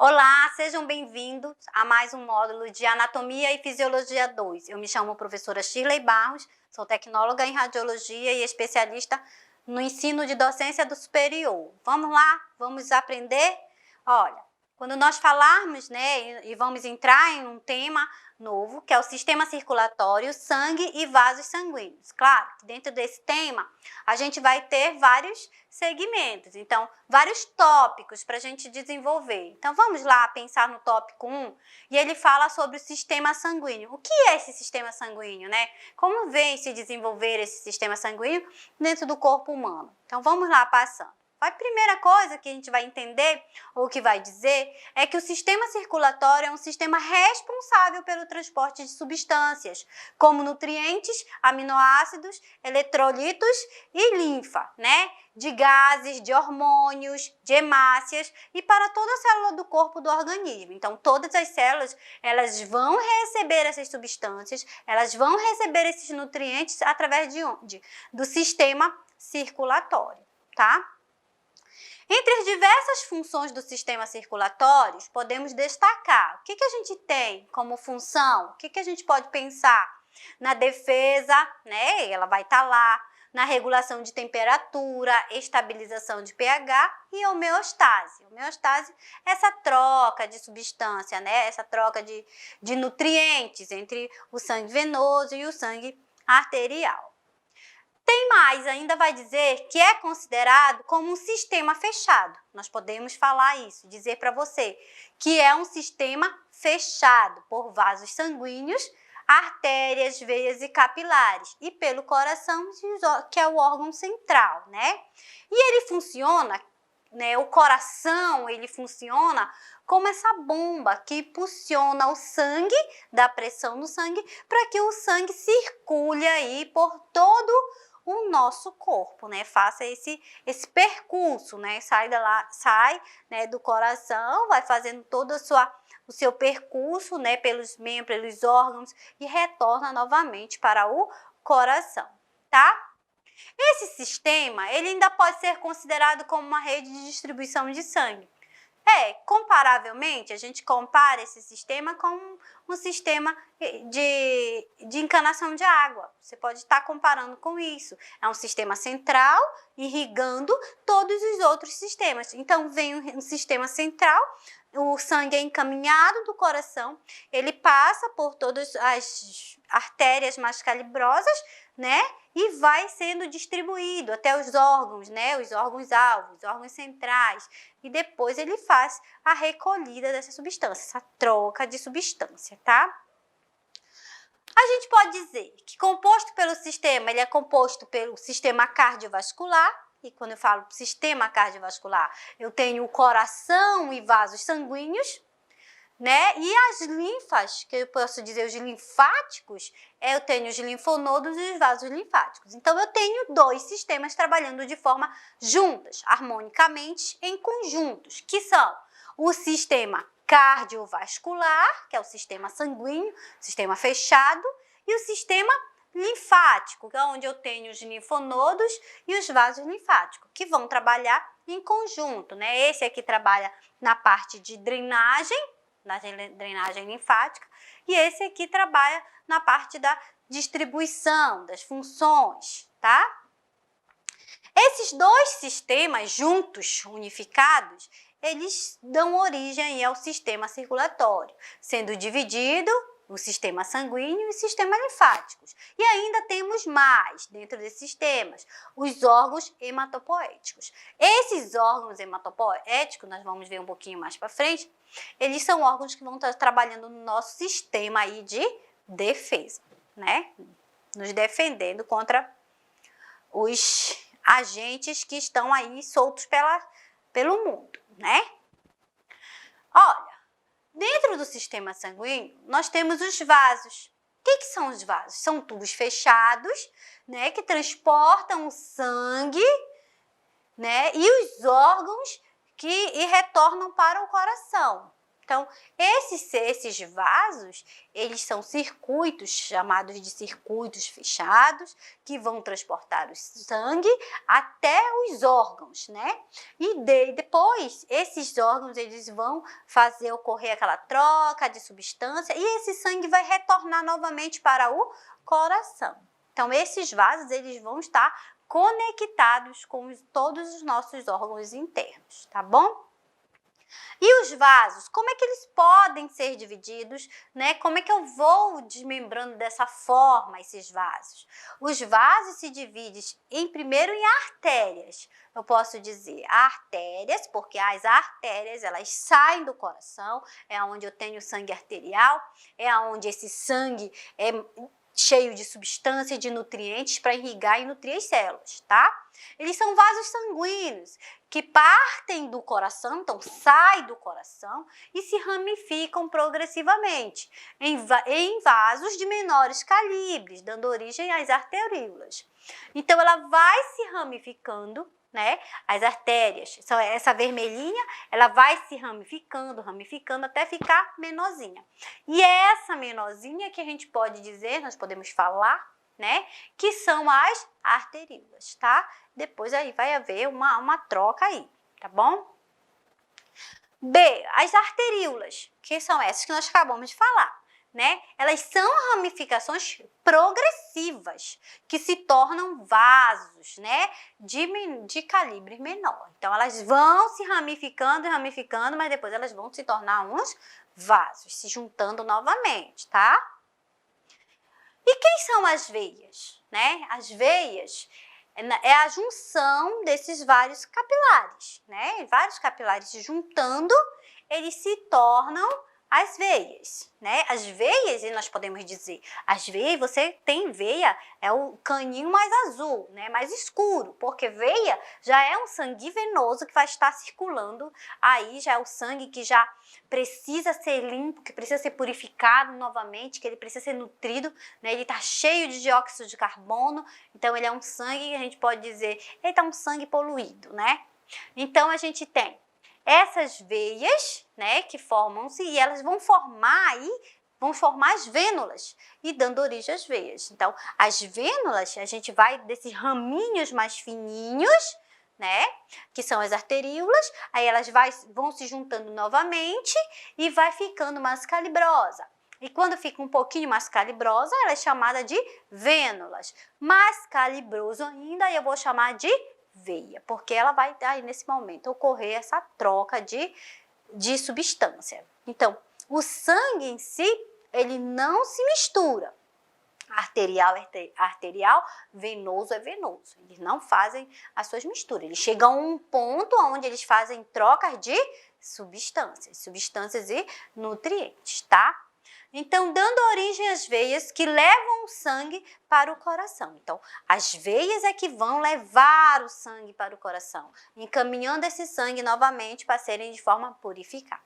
Olá, sejam bem-vindos a mais um módulo de Anatomia e Fisiologia 2. Eu me chamo professora Shirley Barros, sou tecnóloga em radiologia e especialista no ensino de docência do superior. Vamos lá? Vamos aprender? Olha, quando nós falarmos, e vamos entrar em um tema novo, que é o sistema circulatório, sangue e vasos sanguíneos. Claro, dentro desse tema, a gente vai ter vários segmentos, então, vários tópicos para a gente desenvolver. Então, vamos lá pensar no tópico 1, e ele fala sobre o sistema sanguíneo. O que é esse sistema sanguíneo, né? Como vem se desenvolver esse sistema sanguíneo dentro do corpo humano? Então, vamos lá passando. A primeira coisa que a gente vai entender, ou que vai dizer, é que o sistema circulatório é um sistema responsável pelo transporte de substâncias, como nutrientes, aminoácidos, eletrolitos e linfa, né? De gases, de hormônios, de hemácias e para toda a célula do corpo do organismo. Então, todas as células, elas vão receber essas substâncias, elas vão receber esses nutrientes através de onde? Do sistema circulatório, tá? Entre as diversas funções do sistema circulatório, podemos destacar o que a gente tem como função, o que a gente pode pensar na defesa, né? Ela vai estar lá, na regulação de temperatura, estabilização de pH e homeostase. Homeostase é essa troca de substância, né? Essa troca de nutrientes entre o sangue venoso e o sangue arterial. Tem mais, ainda vai dizer que é considerado como um sistema fechado. Nós podemos falar isso, dizer para você que é um sistema fechado por vasos sanguíneos, artérias, veias e capilares, e pelo coração, que é o órgão central, né? E ele funciona, né? O coração, ele funciona como essa bomba que impulsiona o sangue, dá pressão no sangue, para que o sangue circule aí por todo o nosso corpo, né? Faça esse percurso, né? Sai né, do coração, vai fazendo todo o seu percurso, né, pelos membros, pelos órgãos e retorna novamente para o coração, tá? Esse sistema, ele ainda pode ser considerado como uma rede de distribuição de sangue. Comparavelmente, a gente compara esse sistema com um sistema de encanação de água. Você pode estar comparando com isso. É um sistema central irrigando todos os outros sistemas. Então, vem um sistema central, o sangue é encaminhado do coração, ele passa por todas as artérias mais calibrosas, né? E vai sendo distribuído até os órgãos, né? Os órgãos-alvos, os órgãos centrais. E depois ele faz a recolhida dessa substância, essa troca de substância, tá? A gente pode dizer que composto pelo sistema, ele é composto pelo sistema cardiovascular. E quando eu falo sistema cardiovascular, eu tenho o coração e vasos sanguíneos, né? E as linfas, que eu posso dizer os linfáticos, eu tenho os linfonodos e os vasos linfáticos. Então, eu tenho dois sistemas trabalhando de forma juntas, harmonicamente, em conjuntos, que são o sistema cardiovascular, que é o sistema sanguíneo, sistema fechado, e o sistema linfático, que é onde eu tenho os linfonodos e os vasos linfáticos, que vão trabalhar em conjunto, né? Esse aqui trabalha na parte de drenagem, na drenagem linfática, e esse aqui trabalha na parte da distribuição, das funções, tá? Esses dois sistemas juntos, unificados, eles dão origem ao sistema circulatório, sendo dividido o sistema sanguíneo e o sistema linfáticos. E ainda temos mais dentro desses sistemas, os órgãos hematopoéticos. Esses órgãos hematopoéticos, nós vamos ver um pouquinho mais para frente, eles são órgãos que vão estar trabalhando no nosso sistema aí de defesa, né? Nos defendendo contra os agentes que estão aí soltos pelo mundo, né? Olha, dentro do sistema sanguíneo, nós temos os vasos. O que são os vasos? São tubos fechados, né, que transportam o sangue, né, e os órgãos e retornam para o coração, Então, esses vasos, eles são circuitos, chamados de circuitos fechados, que vão transportar o sangue até os órgãos, né? E depois, esses órgãos, eles vão fazer ocorrer aquela troca de substância e esse sangue vai retornar novamente para o coração. Então, esses vasos, eles vão estar conectados com todos os nossos órgãos internos, tá bom? E os vasos, como é que eles podem ser divididos, né? Como é que eu vou desmembrando dessa forma esses vasos? Os vasos se dividem primeiro em artérias. Eu posso dizer artérias, porque as artérias, elas saem do coração, é onde eu tenho sangue arterial, é onde esse sangue é cheio de substância, de nutrientes para irrigar e nutrir as células, tá? Eles são vasos sanguíneos que partem do coração, então saem do coração e se ramificam progressivamente em vasos de menores calibres, dando origem às arteríolas. Então ela vai se ramificando, né? As artérias, essa vermelhinha, ela vai se ramificando até ficar menorzinha. E é essa menorzinha que a gente pode dizer, nós podemos falar, né? Que são as arteríolas, tá? Depois aí vai haver uma troca aí, tá bom? B, as arteríolas, que são essas que nós acabamos de falar, né? Elas são ramificações progressivas, que se tornam vasos, né? De calibre menor. Então, elas vão se ramificando, mas depois elas vão se tornar uns vasos, se juntando novamente, tá? E quem são as veias, né? As veias é a junção desses vários capilares, né? Vários capilares se juntando, eles se tornam as veias, né? As veias, e nós podemos dizer, as veias, você tem veia, é o caninho mais azul, né? Mais escuro, porque veia já é um sangue venoso que vai estar circulando, aí já é o sangue que já precisa ser limpo, que precisa ser purificado novamente, que ele precisa ser nutrido, né? Ele está cheio de dióxido de carbono, então ele é um sangue que a gente pode dizer, ele está um sangue poluído, né? Então a gente tem essas veias, né, que formam-se e elas vão formar as vênulas e dando origem às veias. Então, as vênulas, a gente vai desses raminhos mais fininhos, né, que são as arteríolas, aí elas vão se juntando novamente e vai ficando mais calibrosa. E quando fica um pouquinho mais calibrosa, ela é chamada de vênulas. Mais calibroso ainda, eu vou chamar de veia, porque ela vai aí nesse momento ocorrer essa troca de substância. Então, o sangue em si, ele não se mistura. Arterial é arterial, venoso é venoso. Eles não fazem as suas misturas. Eles chegam a um ponto onde eles fazem trocas de substâncias e nutrientes, tá? Então, dando origem às veias que levam o sangue para o coração. Então, as veias é que vão levar o sangue para o coração, encaminhando esse sangue novamente para serem de forma purificada.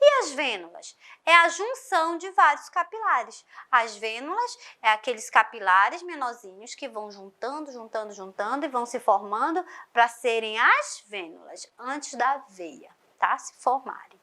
E as vênulas? É a junção de vários capilares. As vênulas é aqueles capilares menorzinhos que vão juntando e vão se formando para serem as vênulas, antes da veia, tá? Se formarem.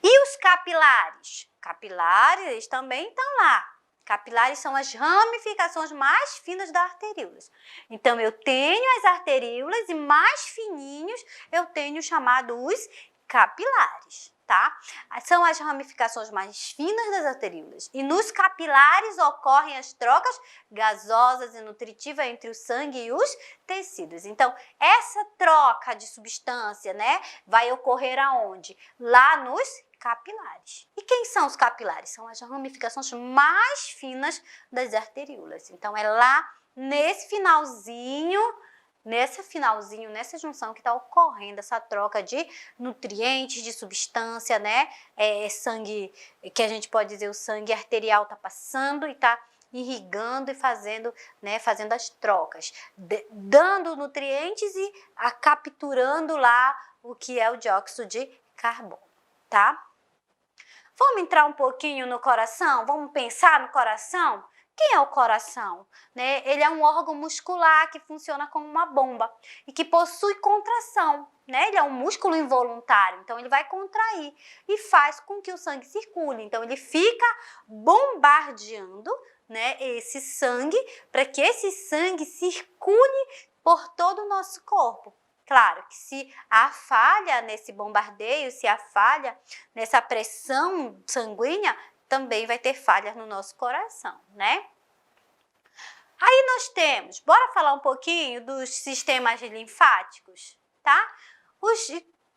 E os capilares? Capilares, eles também estão lá. Capilares são as ramificações mais finas das arteríolas. Então, eu tenho as arteríolas e mais fininhos eu tenho chamado os capilares, tá? São as ramificações mais finas das arteríolas. E nos capilares ocorrem as trocas gasosas e nutritivas entre o sangue e os tecidos. Então, essa troca de substância, né, vai ocorrer aonde? Lá nos capilares. E quem são os capilares? São as ramificações mais finas das arteríolas. Então, é lá nesse finalzinho, nessa junção que está ocorrendo essa troca de nutrientes, de substância, né? Sangue, que a gente pode dizer, o sangue arterial está passando e está irrigando e fazendo as trocas, dando nutrientes e capturando lá o que é o dióxido de carbono, tá? Vamos entrar um pouquinho no coração? Vamos pensar no coração? Quem é o coração? Né? Ele é um órgão muscular que funciona como uma bomba e que possui contração. Né? Ele é um músculo involuntário, então ele vai contrair e faz com que o sangue circule. Então ele fica bombardeando, né, esse sangue para que esse sangue circule por todo o nosso corpo. Claro que se há falha nesse bombardeio, se há falha nessa pressão sanguínea, também vai ter falhas no nosso coração, né? Aí nós temos, bora falar um pouquinho dos sistemas linfáticos, tá?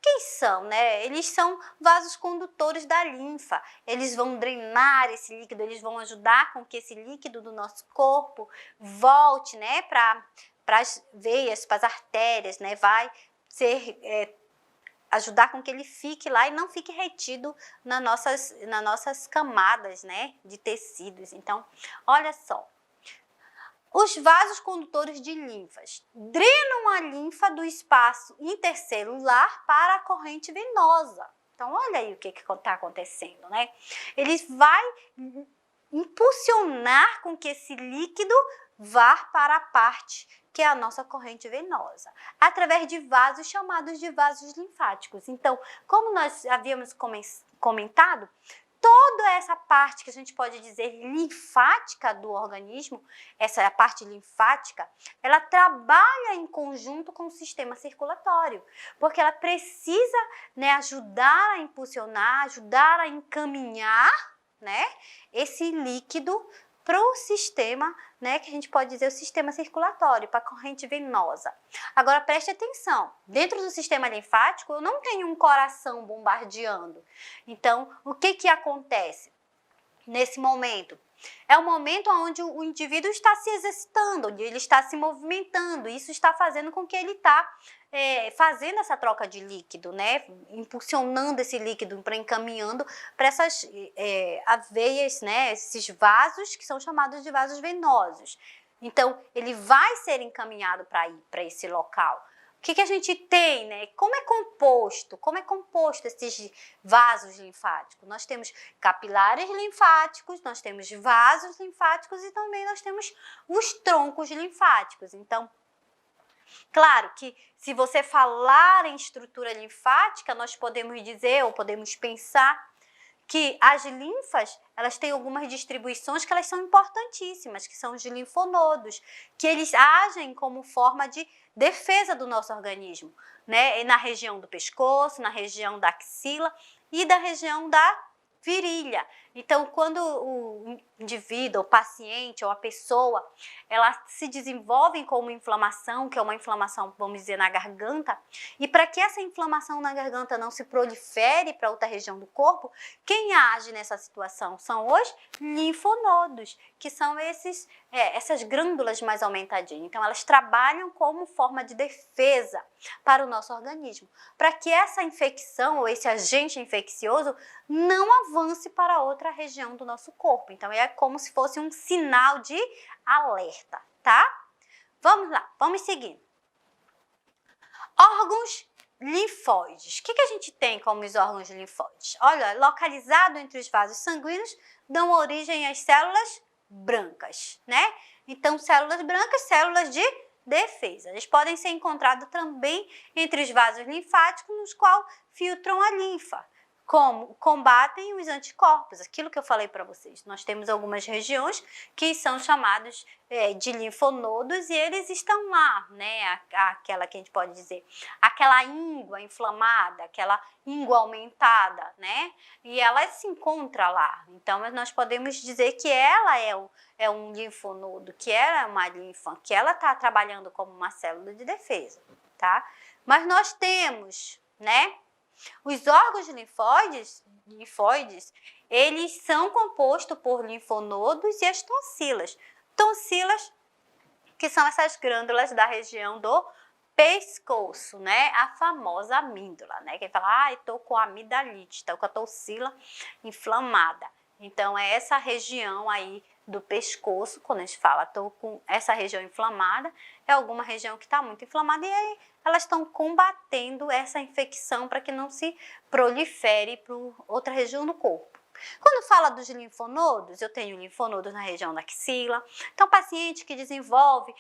Quem são, né? Eles são vasos condutores da linfa. Eles vão drenar esse líquido, eles vão ajudar com que esse líquido do nosso corpo volte, né, para as veias, para as artérias, né? Vai ser ajudar com que ele fique lá e não fique retido nas nossas camadas, né, de tecidos. Então, olha só. Os vasos condutores de linfas drenam a linfa do espaço intercelular para a corrente venosa. Então, olha aí o que está acontecendo, né? Ele vai impulsionar com que esse líquido vá para a parte que é a nossa corrente venosa, através de vasos chamados de vasos linfáticos. Então, como nós havíamos comentado, toda essa parte que a gente pode dizer linfática do organismo, essa parte linfática, ela trabalha em conjunto com o sistema circulatório, porque ela precisa, né, ajudar a impulsionar, ajudar a encaminhar, né, esse líquido para o sistema, né, que a gente pode dizer o sistema circulatório, para a corrente venosa. Agora preste atenção, dentro do sistema linfático eu não tenho um coração bombardeando. Então, o que acontece nesse momento? É o momento onde o indivíduo está se exercitando, onde ele está se movimentando, isso está fazendo com que ele está fazendo essa troca de líquido, né? Impulsionando esse líquido, encaminhando para essas veias, né? Esses vasos que são chamados de vasos venosos. Então, ele vai ser encaminhado para ir para esse local. O que a gente tem, né? Como é composto esses vasos linfáticos? Nós temos capilares linfáticos, nós temos vasos linfáticos e também nós temos os troncos linfáticos. Então, claro que se você falar em estrutura linfática, nós podemos dizer ou podemos pensar que as linfas, elas têm algumas distribuições que elas são importantíssimas, que são os linfonodos, que eles agem como forma de defesa do nosso organismo, né? Na região do pescoço, na região da axila e da região da virilha. Então, quando o indivíduo, o paciente ou a pessoa, ela se desenvolve com uma inflamação, que é uma inflamação, vamos dizer, na garganta, e para que essa inflamação na garganta não se prolifere para outra região do corpo, quem age nessa situação são os linfonodos, que são essas glândulas mais aumentadinhas. Então, elas trabalham como forma de defesa para o nosso organismo, para que essa infecção ou esse agente infeccioso não avance para outra região do nosso corpo. Então, é como se fosse um sinal de alerta, tá? Vamos lá, vamos seguir. Órgãos linfóides. O que a gente tem como os órgãos linfóides? Olha, localizado entre os vasos sanguíneos, dão origem às células brancas, né? Então, células brancas, células de defesa. Eles podem ser encontrados também entre os vasos linfáticos, nos quais filtram a linfa. Como combatem os anticorpos, aquilo que eu falei para vocês. Nós temos algumas regiões que são chamadas de linfonodos e eles estão lá, né? Aquela que a gente pode dizer, aquela íngua inflamada, aquela íngua aumentada, né? E ela se encontra lá. Então, nós podemos dizer que ela é um linfonodo, que ela é uma linfa, que ela está trabalhando como uma célula de defesa, tá? Mas nós temos, né? Os órgãos linfóides, eles são compostos por linfonodos e as tonsilas. Tonsilas, que são essas glândulas da região do pescoço, né? A famosa amígdala, né? Quem fala, estou com amidalite, estou com a tonsila inflamada. Então, é essa região aí do pescoço, quando a gente fala, estou com essa região inflamada, é alguma região que está muito inflamada e aí elas estão combatendo essa infecção para que não se prolifere para outra região do corpo. Quando fala dos linfonodos, eu tenho linfonodos na região da axila. Então, paciente que desenvolve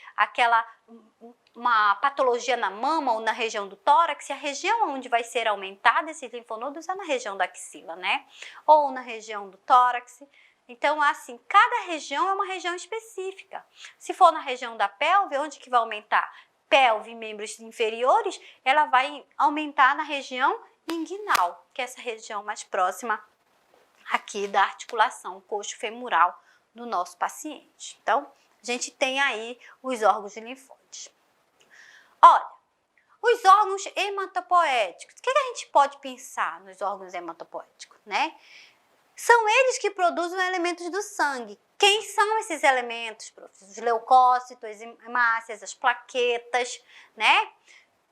uma patologia na mama ou na região do tórax, a região onde vai ser aumentada esses linfonodos é na região da axila, né? Ou na região do tórax. Então, assim, cada região é uma região específica. Se for na região da pelve, onde que vai aumentar? Pelve e membros inferiores, ela vai aumentar na região inguinal, que é essa região mais próxima aqui da articulação coxo-femoral do nosso paciente. Então, a gente tem aí os órgãos de linfóides. Olha, os órgãos hematopoéticos. O que a gente pode pensar nos órgãos hematopoéticos, né? São eles que produzem elementos do sangue. Quem são esses elementos, professor? Os leucócitos, as hemácias, as plaquetas, né?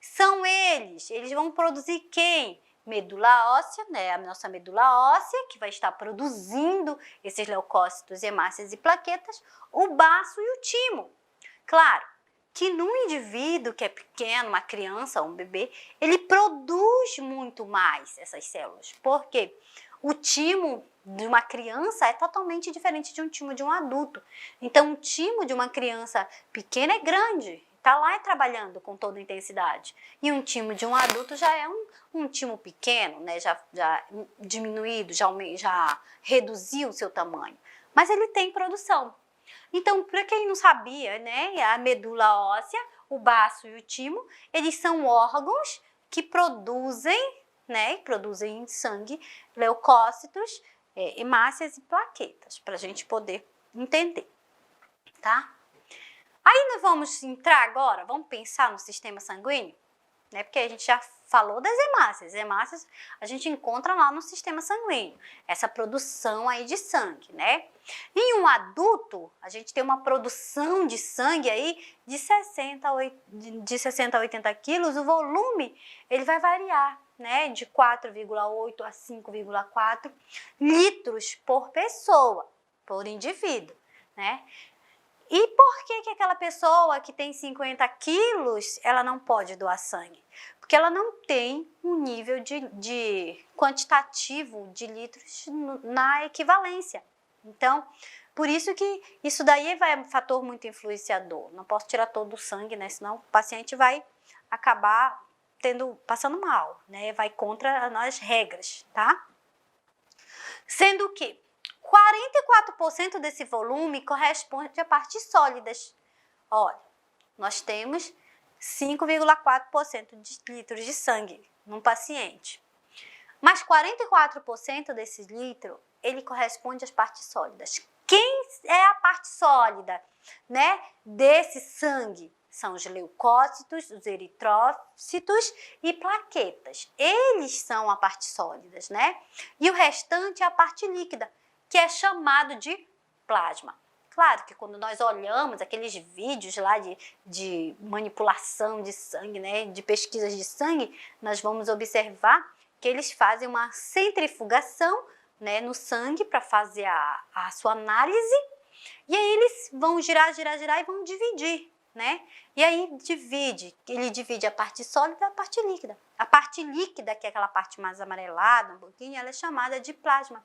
São eles vão produzir quem? Medula óssea, né? A nossa medula óssea, que vai estar produzindo esses leucócitos, hemácias e plaquetas, o baço e o timo. Claro que num indivíduo que é pequeno, uma criança, um bebê, ele produz muito mais essas células. Por quê? O timo de uma criança é totalmente diferente de um timo de um adulto. Então, o timo de uma criança pequena é grande, está lá trabalhando com toda intensidade. E um timo de um adulto já é um timo pequeno, né? já diminuído, já reduziu o seu tamanho. Mas ele tem produção. Então, para quem não sabia, né, a medula óssea, o baço e o timo, eles são órgãos que produzem, né, produzem sangue, leucócitos, hemácias e plaquetas, para a gente poder entender, tá? Aí nós vamos entrar agora, vamos pensar no sistema sanguíneo, né, porque a gente já falou das hemácias. Hemácias a gente encontra lá no sistema sanguíneo, essa produção aí de sangue, né? Em um adulto, a gente tem uma produção de sangue aí de 60 a 80 quilos, o volume ele vai variar, né, de 4,8 a 5,4 litros por pessoa, por indivíduo, né? E por que aquela pessoa que tem 50 quilos, ela não pode doar sangue? Porque ela não tem um nível de quantitativo de litros na equivalência. Então, por isso que isso daí é um fator muito influenciador. Não posso tirar todo o sangue, né? Senão o paciente vai acabar passando mal, né? Vai contra as regras, tá? Sendo que 44% desse volume corresponde a partes sólidas. Olha, nós temos 5,4% de litros de sangue num paciente. Mas 44% desses litros, ele corresponde às partes sólidas. Quem é a parte sólida, né, desse sangue? São os leucócitos, os eritrócitos e plaquetas. Eles são a parte sólidas, né? E o restante é a parte líquida, que é chamado de plasma. Claro que quando nós olhamos aqueles vídeos lá de manipulação de sangue, né, de pesquisas de sangue, nós vamos observar que eles fazem uma centrifugação, né, no sangue para fazer a sua análise, e aí eles vão girar e vão dividir, né? E aí ele divide a parte sólida e a parte líquida. A parte líquida, que é aquela parte mais amarelada, um pouquinho, ela é chamada de plasma.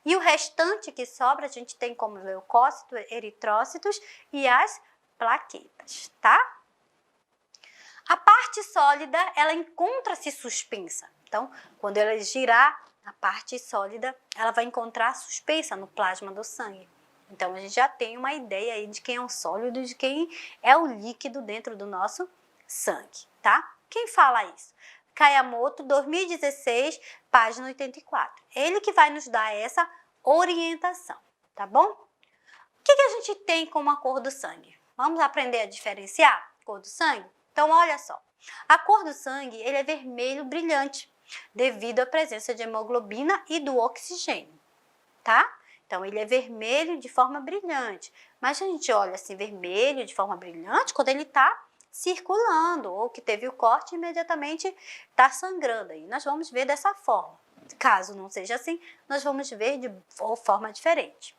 E o restante que sobra, a gente tem como leucócitos, eritrócitos e as plaquetas, tá? A parte sólida, ela encontra-se suspensa. Então, quando ela girar, a parte sólida, ela vai encontrar suspensa no plasma do sangue. Então, a gente já tem uma ideia aí de quem é o sólido e de quem é o líquido dentro do nosso sangue, tá? Quem fala isso? Kayamoto, 2016, página 84. Ele que vai nos dar essa orientação, tá bom? O que a gente tem como a cor do sangue? Vamos aprender a diferenciar a cor do sangue? Então, olha só. A cor do sangue, ele é vermelho brilhante, devido à presença de hemoglobina e do oxigênio, tá? Então, ele é vermelho de forma brilhante. Mas a gente olha assim, vermelho de forma brilhante, quando ele está circulando, ou que teve o corte e imediatamente está sangrando. Aí nós vamos ver dessa forma. Caso não seja assim, nós vamos ver de forma diferente.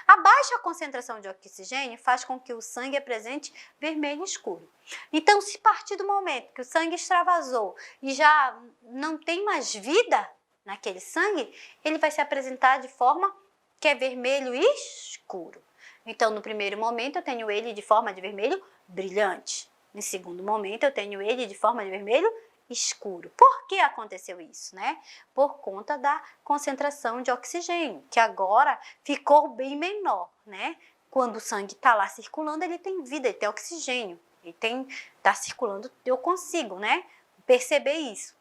A baixa concentração de oxigênio faz com que o sangue apresente vermelho escuro. Então, se a partir do momento que o sangue extravasou e já não tem mais vida, naquele sangue, ele vai se apresentar de forma que é vermelho escuro. Então, no primeiro momento, eu tenho ele de forma de vermelho brilhante. No segundo momento, eu tenho ele de forma de vermelho escuro. Por que aconteceu isso, né? Por conta da concentração de oxigênio, que agora ficou bem menor, né? Quando o sangue está lá circulando, ele tem vida, ele tem oxigênio, está circulando, eu consigo, né? Perceber isso.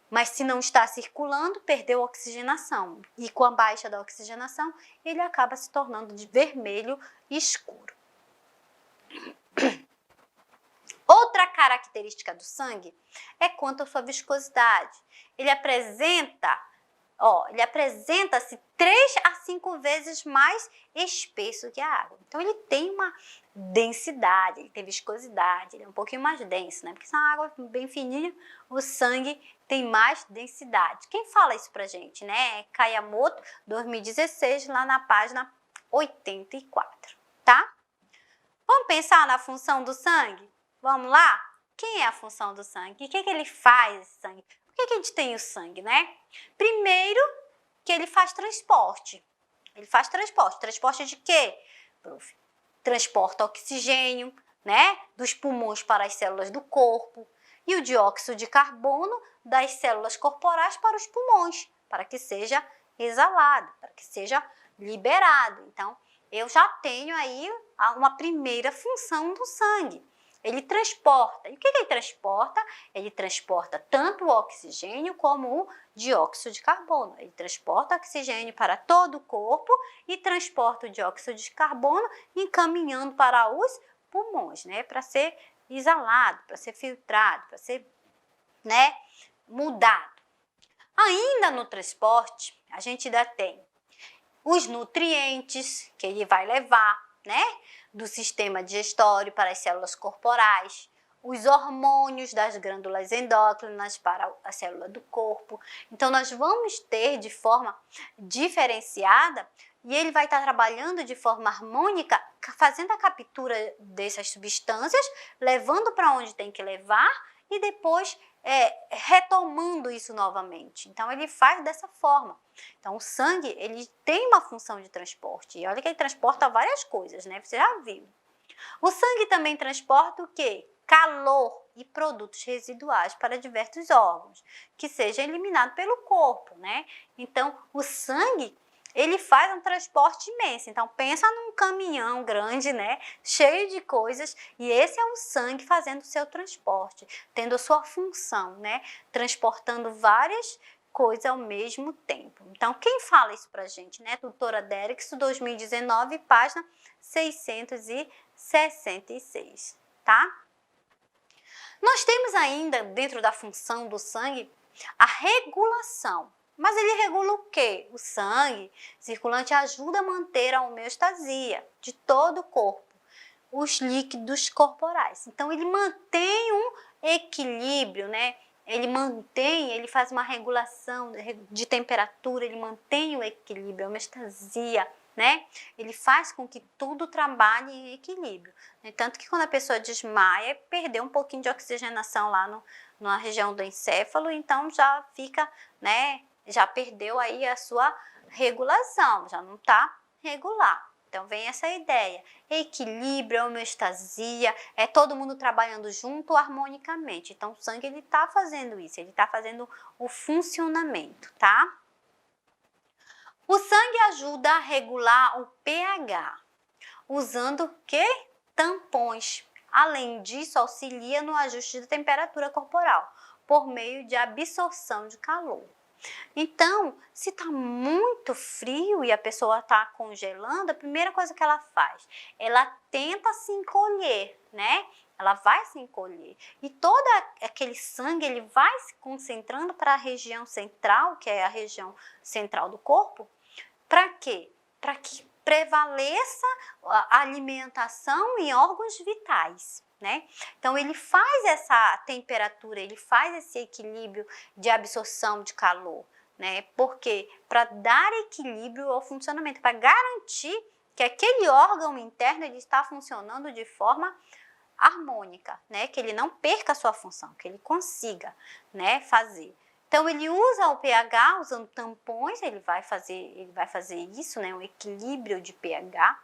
Mas se não está circulando, perdeu a oxigenação. E com a baixa da oxigenação, ele acaba se tornando de vermelho escuro. Outra característica do sangue é quanto à sua viscosidade. Ele apresenta-se 3 a 5 vezes mais espesso que a água. Então, ele tem uma densidade, ele tem viscosidade, ele é um pouquinho mais denso, né? Porque se a água é bem fininha, o sangue tem mais densidade. Quem fala isso pra gente, né? É Kayamoto, 2016, lá na página 84, tá? Vamos pensar na função do sangue? Vamos lá? Quem é a função do sangue? O que ele faz, esse sangue? Por que a gente tem o sangue, né? Primeiro, que ele faz transporte. Ele faz transporte. Transporte de quê, prof? Transporta oxigênio, né? Dos pulmões para as células do corpo. E o dióxido de carbono das células corporais para os pulmões, para que seja exalado, para que seja liberado. Então, eu já tenho aí uma primeira função do sangue. Ele transporta. E o que ele transporta? Ele transporta tanto o oxigênio como o dióxido de carbono. Ele transporta oxigênio para todo o corpo e transporta o dióxido de carbono encaminhando para os pulmões, né? Para ser exalado, para ser filtrado, para ser, né, mudado. Ainda no transporte, a gente ainda tem os nutrientes que ele vai levar, né, do sistema digestório para as células corporais, os hormônios das glândulas endócrinas para a célula do corpo. Então, nós vamos ter de forma diferenciada e ele vai estar trabalhando de forma harmônica, fazendo a captura dessas substâncias, levando para onde tem que levar e depois retomando isso novamente. Então, ele faz dessa forma. Então, o sangue, ele tem uma função de transporte. E olha que ele transporta várias coisas, né? Você já viu. O sangue também transporta o quê? Calor e produtos residuais para diversos órgãos, que seja eliminado pelo corpo, né? Então, o sangue, ele faz um transporte imenso. Então, pensa num caminhão grande, né? Cheio de coisas. E esse é o sangue fazendo o seu transporte, tendo a sua função, né? Transportando várias coisas ao mesmo tempo. Então, quem fala isso pra gente, né? Doutora Derrickson, 2019, página 666, tá? Nós temos ainda, dentro da função do sangue, a regulação. Mas ele regula o quê? O sangue circulante ajuda a manter a homeostasia de todo o corpo, os líquidos corporais. Então, ele mantém um equilíbrio, né? Ele faz uma regulação de temperatura, ele mantém o equilíbrio, a homeostasia, né? Ele faz com que tudo trabalhe em equilíbrio. Tanto que quando a pessoa desmaia, perdeu um pouquinho de oxigenação lá na região do encéfalo, então já fica, né? Já perdeu aí a sua regulação, já não está regular. Então, vem essa ideia, equilíbrio, homeostasia, é todo mundo trabalhando junto harmonicamente. Então, o sangue, ele está fazendo isso, ele está fazendo o funcionamento, tá? O sangue ajuda a regular o pH, usando o quê? Tampões. Além disso, auxilia no ajuste da temperatura corporal, por meio de absorção de calor. Então, se está muito frio e a pessoa está congelando, a primeira coisa que ela faz, ela tenta se encolher, né? Ela vai se encolher. E todo aquele sangue, ele vai se concentrando para a região central, que é a região central do corpo. Para quê? Para que prevaleça a alimentação em órgãos vitais, né? Então, ele faz essa temperatura, ele faz esse equilíbrio de absorção de calor, né? Por quê? Para dar equilíbrio ao funcionamento, para garantir que aquele órgão interno ele está funcionando de forma harmônica, né? Que ele não perca a sua função, que ele consiga, né, fazer. Então, ele usa o pH, usando tampões, ele vai fazer isso, né, um equilíbrio de pH.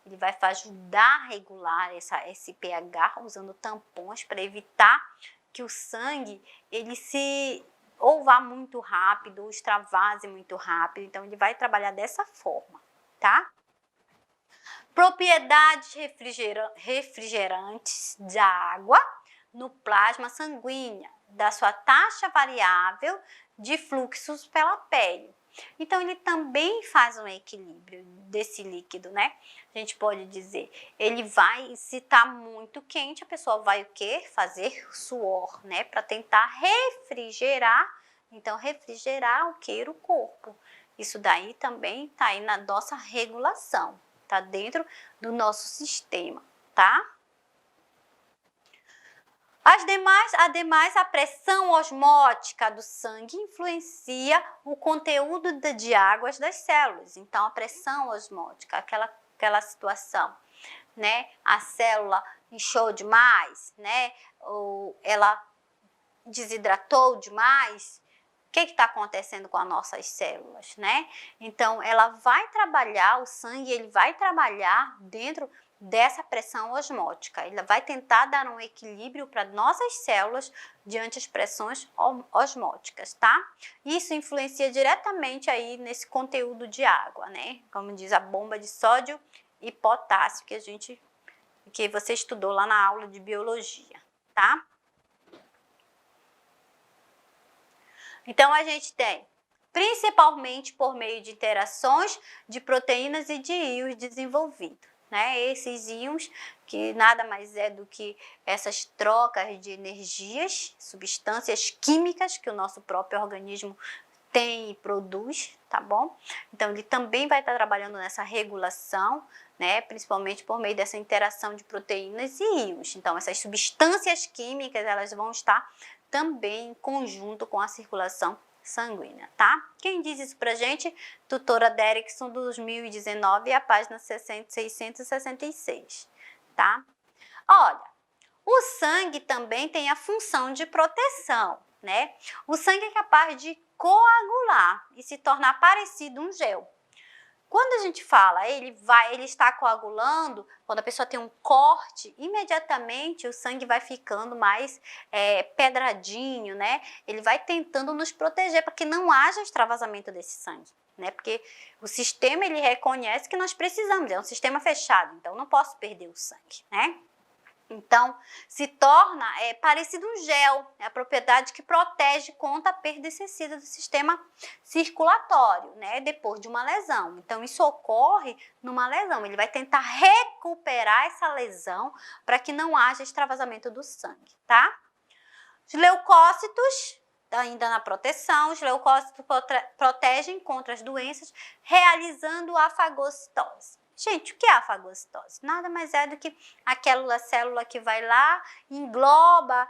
Ele vai ajudar a regular esse pH usando tampões para evitar que o sangue ele se ou vá muito rápido ou extravase muito rápido. Então, ele vai trabalhar dessa forma, tá? Propriedades refrigerantes da água no plasma sanguíneo, da sua taxa variável de fluxos pela pele. Então, ele também faz um equilíbrio desse líquido, né? A gente pode dizer, ele vai, se está muito quente, a pessoa vai o quê? Fazer suor, né? Para tentar refrigerar, então refrigerar o quê? O corpo. Isso daí também está aí na nossa regulação, tá dentro do nosso sistema, tá? Ademais, a pressão osmótica do sangue influencia o conteúdo de águas das células. Então, a pressão osmótica, aquela situação, né? A célula inchou demais, né? Ou ela desidratou demais. O que está acontecendo com as nossas células, né? Então, ela vai trabalhar, o sangue ele vai trabalhar dentro dessa pressão osmótica. Ele vai tentar dar um equilíbrio para nossas células diante das pressões osmóticas, tá? Isso influencia diretamente aí nesse conteúdo de água, né? Como diz a bomba de sódio e potássio que você estudou lá na aula de biologia, tá? Então, a gente tem, principalmente por meio de interações de proteínas e de íons desenvolvidos, né? Esses íons que nada mais é do que essas trocas de energias, substâncias químicas que o nosso próprio organismo tem e produz, tá bom? Então, ele também vai estar trabalhando nessa regulação, né? Principalmente por meio dessa interação de proteínas e íons. Então, essas substâncias químicas, elas vão estar também em conjunto com a circulação sanguínea, tá? Quem diz isso pra gente? Tutora Derrickson, 2019, a página 666, tá? Olha, o sangue também tem a função de proteção, né? O sangue é capaz de coagular e se tornar parecido um gel. Quando a gente fala, ele está coagulando, quando a pessoa tem um corte, imediatamente o sangue vai ficando mais pedradinho, né? Ele vai tentando nos proteger para que não haja extravasamento desse sangue, né? Porque o sistema, ele reconhece que nós precisamos, é um sistema fechado, então não posso perder o sangue, né? Então, se torna parecido um gel, é a propriedade que protege contra a perda excessiva do sistema circulatório, né, depois de uma lesão. Então, isso ocorre numa lesão, ele vai tentar recuperar essa lesão para que não haja extravasamento do sangue, tá? Os leucócitos, ainda na proteção, os leucócitos protegem contra as doenças, realizando a fagocitose. Gente, o que é a fagocitose? Nada mais é do que aquela célula que vai lá, engloba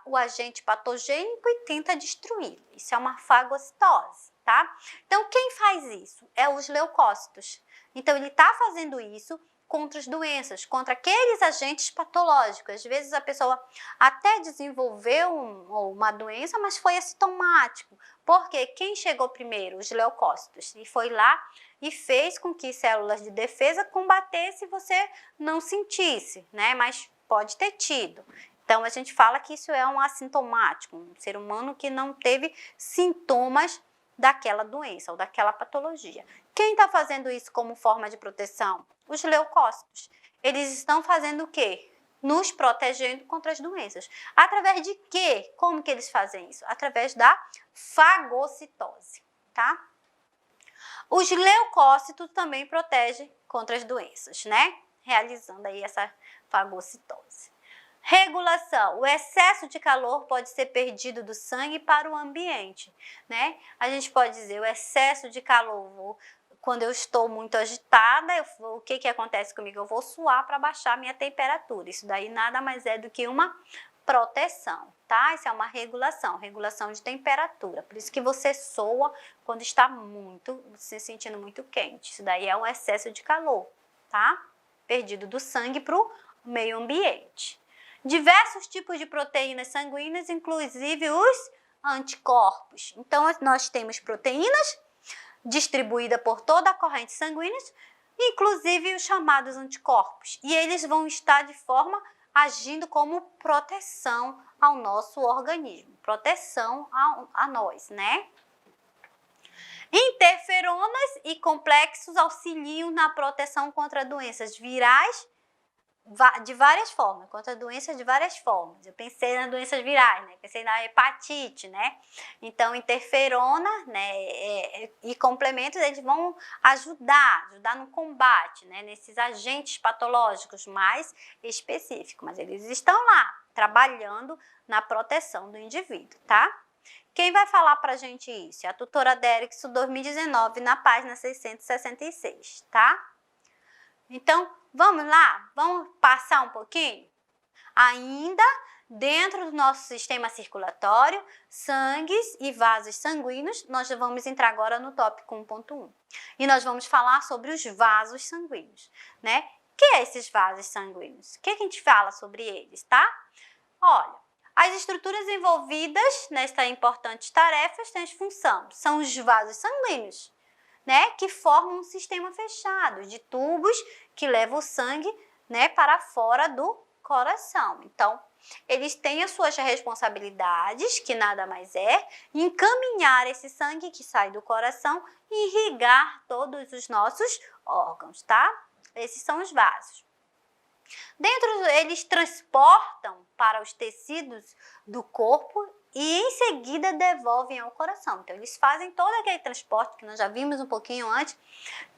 o agente patogênico e tenta destruí-lo. Isso é uma fagocitose, tá? Então, quem faz isso? É os leucócitos. Então, ele está fazendo isso contra as doenças, contra aqueles agentes patológicos. Às vezes a pessoa até desenvolveu uma doença, mas foi assintomático. Porque quem chegou primeiro? Os leucócitos. E foi lá e fez com que células de defesa combatessem e você não sentisse, né? Mas pode ter tido. Então, a gente fala que isso é um assintomático, um ser humano que não teve sintomas daquela doença ou daquela patologia. Quem está fazendo isso como forma de proteção? Os leucócitos. Eles estão fazendo o quê? Nos protegendo contra as doenças. Através de quê? Como que eles fazem isso? Através da fagocitose, tá? Os leucócitos também protegem contra as doenças, né? Realizando aí essa fagocitose. Regulação. O excesso de calor pode ser perdido do sangue para o ambiente, né? A gente pode dizer o excesso de calor. Quando eu estou muito agitada, o que acontece comigo? Eu vou suar para baixar a minha temperatura. Isso daí nada mais é do que uma proteção, tá? Isso é uma regulação de temperatura. Por isso que você soa quando está se sentindo muito quente. Isso daí é um excesso de calor, tá? Perdido do sangue para o meio ambiente. Diversos tipos de proteínas sanguíneas, inclusive os anticorpos. Então, nós temos proteínas distribuídas por toda a corrente sanguínea, inclusive os chamados anticorpos. E eles vão estar de forma agindo como proteção ao nosso organismo, proteção a nós, né? Interferonas e complexos auxiliam na proteção contra doenças virais de várias formas, contra doenças de várias formas. Eu pensei nas doenças virais, né? Pensei na hepatite, né? Então, interferona, né, e complementos, eles vão ajudar no combate, né? Nesses agentes patológicos mais específicos, mas eles estão lá, trabalhando na proteção do indivíduo, tá? Quem vai falar pra gente isso? É a tutora Derrickson, 2019, na página 666, tá? Então, vamos lá? Vamos passar um pouquinho? Ainda dentro do nosso sistema circulatório, sangues e vasos sanguíneos, nós vamos entrar agora no tópico 1.1. E nós vamos falar sobre os vasos sanguíneos, né? O que é esses vasos sanguíneos? O que a gente fala sobre eles, tá? Olha, as estruturas envolvidas nesta importante tarefa têm função. São os vasos sanguíneos, né, que formam um sistema fechado de tubos que levam o sangue, né, para fora do coração. Então, eles têm as suas responsabilidades, que nada mais é encaminhar esse sangue que sai do coração e irrigar todos os nossos órgãos, tá? Esses são os vasos. Eles transportam para os tecidos do corpo e em seguida devolvem ao coração. Então, eles fazem todo aquele transporte que nós já vimos um pouquinho antes,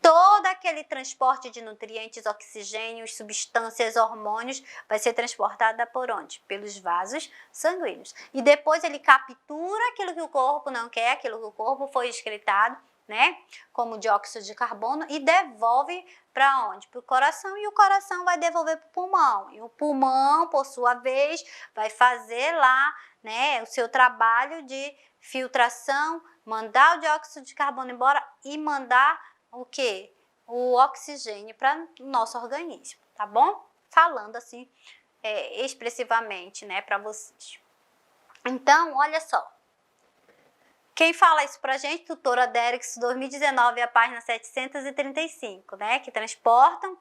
todo aquele transporte de nutrientes, oxigênios, substâncias, hormônios, vai ser transportada por onde? Pelos vasos sanguíneos. E depois ele captura aquilo que o corpo não quer, aquilo que o corpo foi excretado, né? Como dióxido de carbono, e devolve para onde? Para o coração, e o coração vai devolver para o pulmão. E o pulmão, por sua vez, vai fazer lá, né, o seu trabalho de filtração, mandar o dióxido de carbono embora e mandar o quê? O oxigênio para o nosso organismo, tá bom? Falando assim, expressivamente, né, para vocês. Então, olha só. Quem fala isso pra gente? Tutora Derrickson, 2019, a página 735, né? Que transportam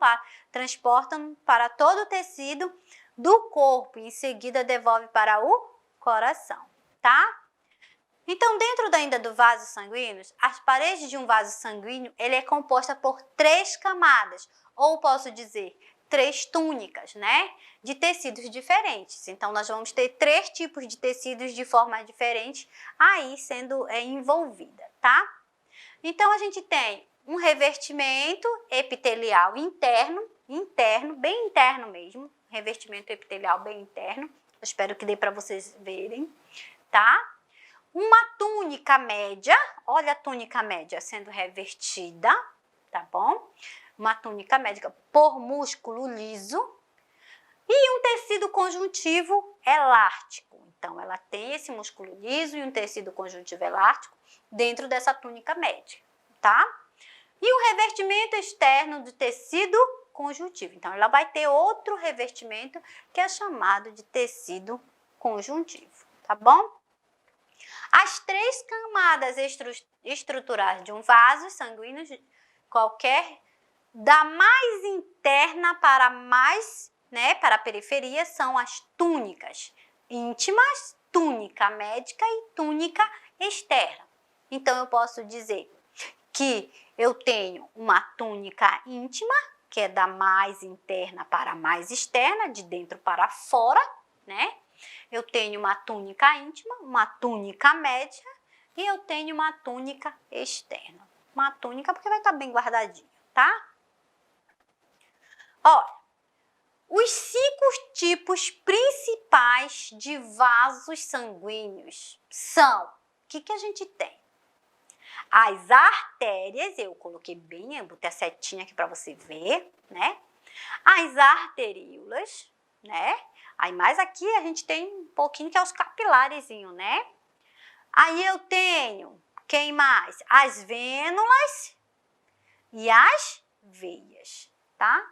para todo o tecido do corpo e em seguida devolve para o coração, tá? Então, dentro ainda do vaso sanguíneo, as paredes de um vaso sanguíneo, ele é composta por 3 camadas, ou posso dizer, 3 túnicas, né? De tecidos diferentes. Então, nós vamos ter 3 tipos de tecidos de forma diferente aí sendo envolvida, tá? Então, a gente tem um revestimento epitelial interno, bem interno mesmo, revestimento epitelial bem interno. Eu espero que dê para vocês verem, tá? Uma túnica média, olha a túnica média sendo revestida, tá bom? Uma túnica média por músculo liso e um tecido conjuntivo elástico. Então, ela tem esse músculo liso e um tecido conjuntivo elástico dentro dessa túnica média, tá? E o revestimento externo do tecido conjuntivo. Então, ela vai ter outro revestimento que é chamado de tecido conjuntivo, tá bom? As 3 camadas estruturais de um vaso sanguíneo qualquer, da mais interna para mais, né, para a periferia, são as túnicas íntimas, túnica médica e túnica externa. Então, eu posso dizer que eu tenho uma túnica íntima, que é da mais interna para a mais externa, de dentro para fora, né? Eu tenho uma túnica íntima, uma túnica média e eu tenho uma túnica externa. Uma túnica porque vai estar bem guardadinho, tá? Olha, os 5 tipos principais de vasos sanguíneos são, o que a gente tem? As artérias, eu coloquei bem, eu botei a setinha aqui para você ver, né? As arteríolas, né? Aí mais aqui a gente tem um pouquinho que é os capilarezinhos, né? Aí eu tenho, quem mais? As vênulas e as veias, tá?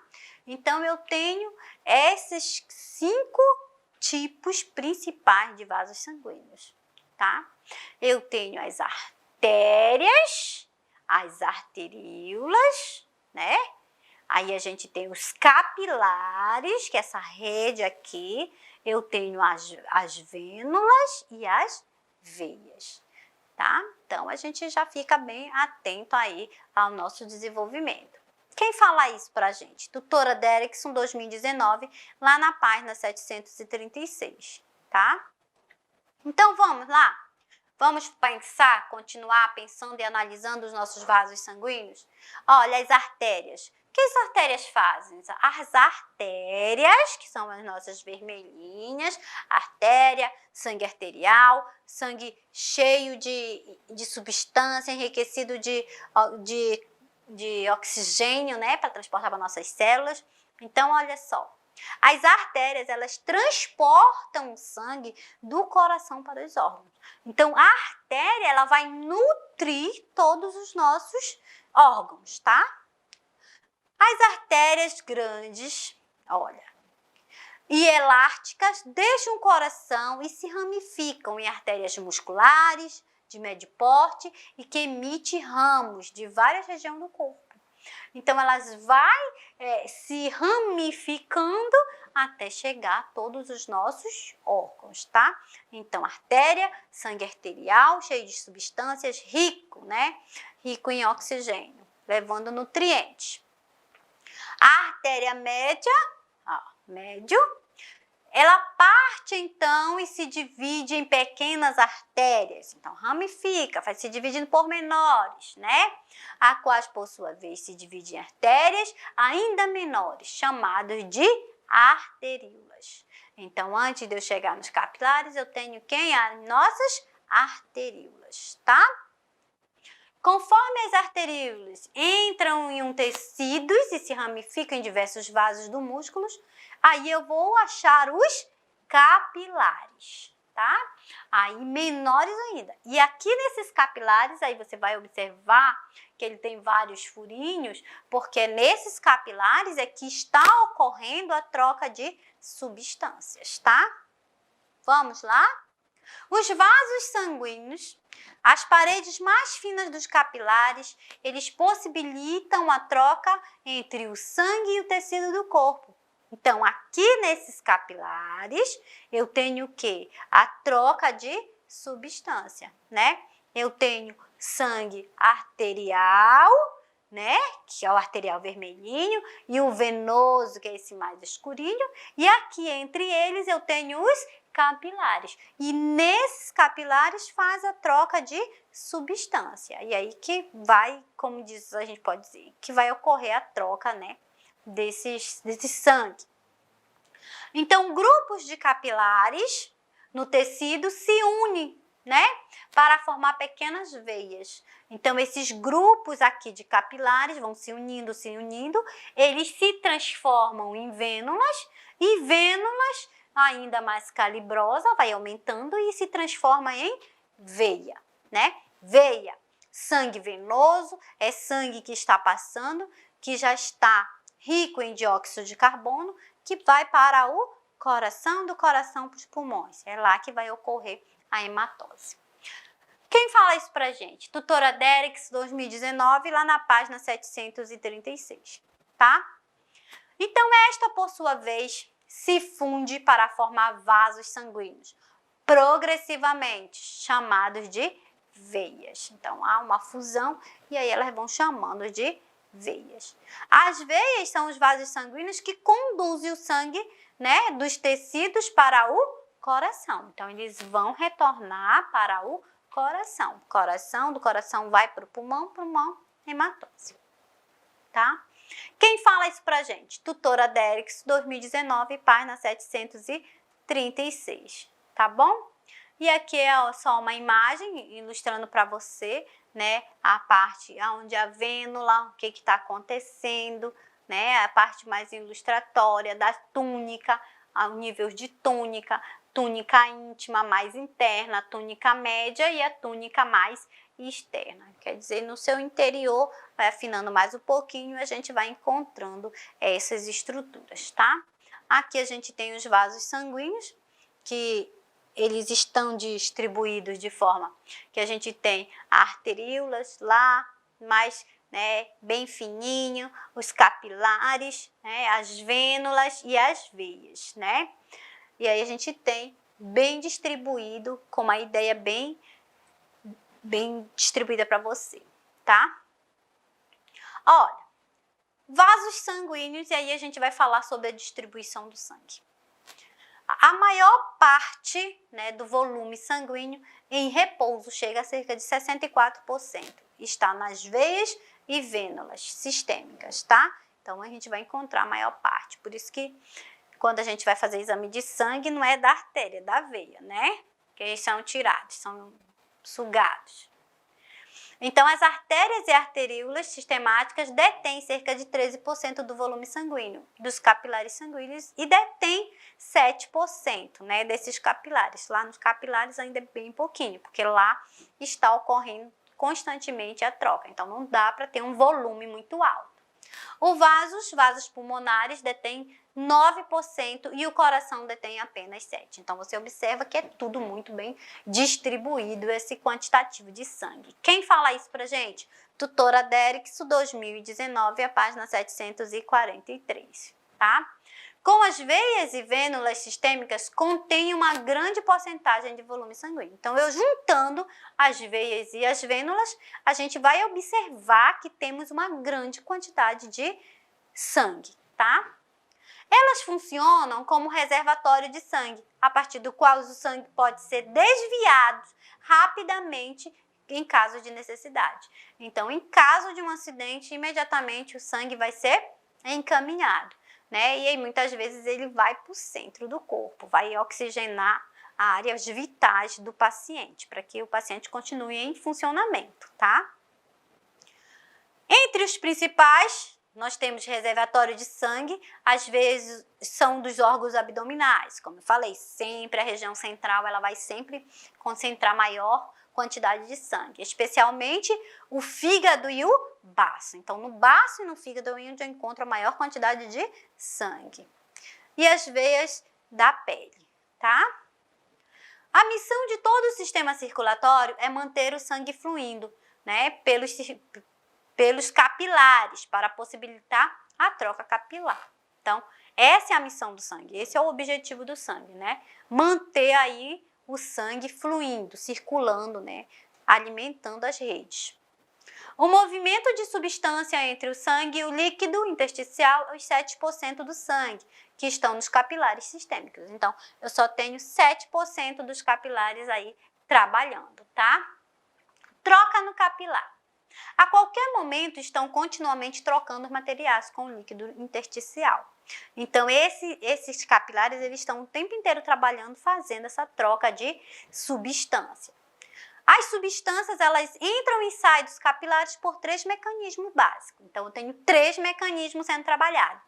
Então, eu tenho esses 5 tipos principais de vasos sanguíneos, tá? Eu tenho as artérias, as arteríolas, né? Aí a gente tem os capilares, que é essa rede aqui. Eu tenho as vênulas e as veias, tá? Então, a gente já fica bem atento aí ao nosso desenvolvimento. Quem fala isso pra gente? Doutora Derrickson, 2019, lá na página 736, tá? Então, vamos lá? Vamos pensar, continuar pensando e analisando os nossos vasos sanguíneos? Olha, as artérias. O que as artérias fazem? As artérias, que são as nossas vermelhinhas, artéria, sangue arterial, sangue cheio de substância, enriquecido de oxigênio, né, para transportar para nossas células. Então, olha só. As artérias, elas transportam o sangue do coração para os órgãos. Então, a artéria, ela vai nutrir todos os nossos órgãos, tá? As artérias grandes, olha, e elásticas deixam o coração e se ramificam em artérias musculares, de médio porte e que emitem ramos de várias regiões do corpo. Então, elas vão se ramificando até chegar a todos os nossos órgãos, tá? Então, artéria, sangue arterial, cheio de substâncias, rico, né? Rico em oxigênio, levando nutrientes. A artéria média, ó, médio, ela parte então e se divide em pequenas artérias. Então, ramifica, vai se dividindo por menores, né? A quais, por sua vez, se divide em artérias ainda menores, chamadas de arteríolas. Então, antes de eu chegar nos capilares, eu tenho quem? As nossas arteríolas, tá? Conforme as arteríolas entram em um tecido e se ramificam em diversos vasos do músculo, aí eu vou achar os capilares, tá? Aí menores ainda. E aqui nesses capilares, aí você vai observar que ele tem vários furinhos, porque nesses capilares é que está ocorrendo a troca de substâncias, tá? Vamos lá? Os vasos sanguíneos, as paredes mais finas dos capilares, eles possibilitam a troca entre o sangue e o tecido do corpo. Então, aqui nesses capilares, eu tenho o quê? A troca de substância, né? Eu tenho sangue arterial, né? Que é o arterial vermelhinho, e o venoso, que é esse mais escurinho. E aqui entre eles eu tenho os capilares. E nesses capilares faz a troca de substância. E aí que vai, como diz, a gente pode dizer, que vai ocorrer a troca, né, desse sangue. Então, grupos de capilares no tecido se unem, né, para formar pequenas veias. Então, esses grupos aqui de capilares vão se unindo, eles se transformam em vênulas, e vênulas ainda mais calibrosa, vai aumentando e se transforma em veia, né? Veia, sangue venoso, é sangue que está passando, que já está rico em dióxido de carbono, que vai para o coração, do coração para os pulmões. É lá que vai ocorrer a hematose. Quem fala isso pra gente? Doutora Derrickson, 2019, lá na página 736, tá? Então, esta, por sua vez, se funde para formar vasos sanguíneos, progressivamente, chamados de veias. Então, há uma fusão e aí elas vão chamando de veias. As veias são os vasos sanguíneos que conduzem o sangue, né, dos tecidos para o coração. Então, eles vão retornar para o coração. Do coração vai para o pulmão, hematose. Tá? Quem fala isso pra gente? Doutora Derrickson, 2019, página 736, tá bom? E aqui é só uma imagem ilustrando para você, né, a parte onde a vênula, o que está acontecendo, né, a parte mais ilustratória da túnica, o nível de túnica íntima mais interna, a túnica média e a túnica mais externa. Quer dizer, no seu interior, vai afinando mais um pouquinho e a gente vai encontrando essas estruturas, tá? Aqui a gente tem os vasos sanguíneos, que eles estão distribuídos de forma que a gente tem arteríolas lá, mais, né, bem fininho, os capilares, né, as vênulas e as veias, né? E aí a gente tem bem distribuído, com uma ideia bem distribuída para você, tá? Olha, vasos sanguíneos, e aí a gente vai falar sobre a distribuição do sangue. A maior parte, né, do volume sanguíneo em repouso chega a cerca de 64%. Está nas veias e vênulas sistêmicas, tá? Então a gente vai encontrar a maior parte. Por isso que quando a gente vai fazer exame de sangue, não é da artéria, é da veia, né? Que eles são tirados, são sugados. Então, as artérias e arteríolas sistemáticas detêm cerca de 13% do volume sanguíneo dos capilares sanguíneos e detêm 7%, né, desses capilares. Lá nos capilares ainda é bem pouquinho, porque lá está ocorrendo constantemente a troca. Então, não dá para ter um volume muito alto. Os vasos pulmonares detêm 9% e o coração detém apenas 7%. Então, você observa que é tudo muito bem distribuído, esse quantitativo de sangue. Quem fala isso pra gente? Tutora Derrickson, 2019, a página 743, tá? Com as veias e vênulas sistêmicas, contém uma grande porcentagem de volume sanguíneo. Então, eu juntando as veias e as vênulas, a gente vai observar que temos uma grande quantidade de sangue, tá? Elas funcionam como reservatório de sangue, a partir do qual o sangue pode ser desviado rapidamente em caso de necessidade. Então, em caso de um acidente, imediatamente o sangue vai ser encaminhado, né? E aí, muitas vezes, ele vai para o centro do corpo, vai oxigenar áreas vitais do paciente, para que o paciente continue em funcionamento, tá? Entre os principais, nós temos reservatório de sangue, às vezes são dos órgãos abdominais. Como eu falei, sempre a região central ela vai sempre concentrar maior quantidade de sangue, especialmente o fígado e o baço. Então, no baço e no fígado é onde eu encontro a maior quantidade de sangue. E as veias da pele, tá? A missão de todo o sistema circulatório é manter o sangue fluindo, né, pelos capilares, para possibilitar a troca capilar. Então, essa é a missão do sangue, esse é o objetivo do sangue, né? Manter aí o sangue fluindo, circulando, né? Alimentando as redes. O movimento de substância entre o sangue e o líquido intersticial é os 7% do sangue, que estão nos capilares sistêmicos. Então, eu só tenho 7% dos capilares aí trabalhando, tá? Troca no capilar. A qualquer momento estão continuamente trocando os materiais com o líquido intersticial. Então, esses capilares eles estão o tempo inteiro trabalhando, fazendo essa troca de substância. As substâncias elas entram e saem dos capilares por 3 mecanismos básicos. Então, eu tenho 3 mecanismos sendo trabalhados.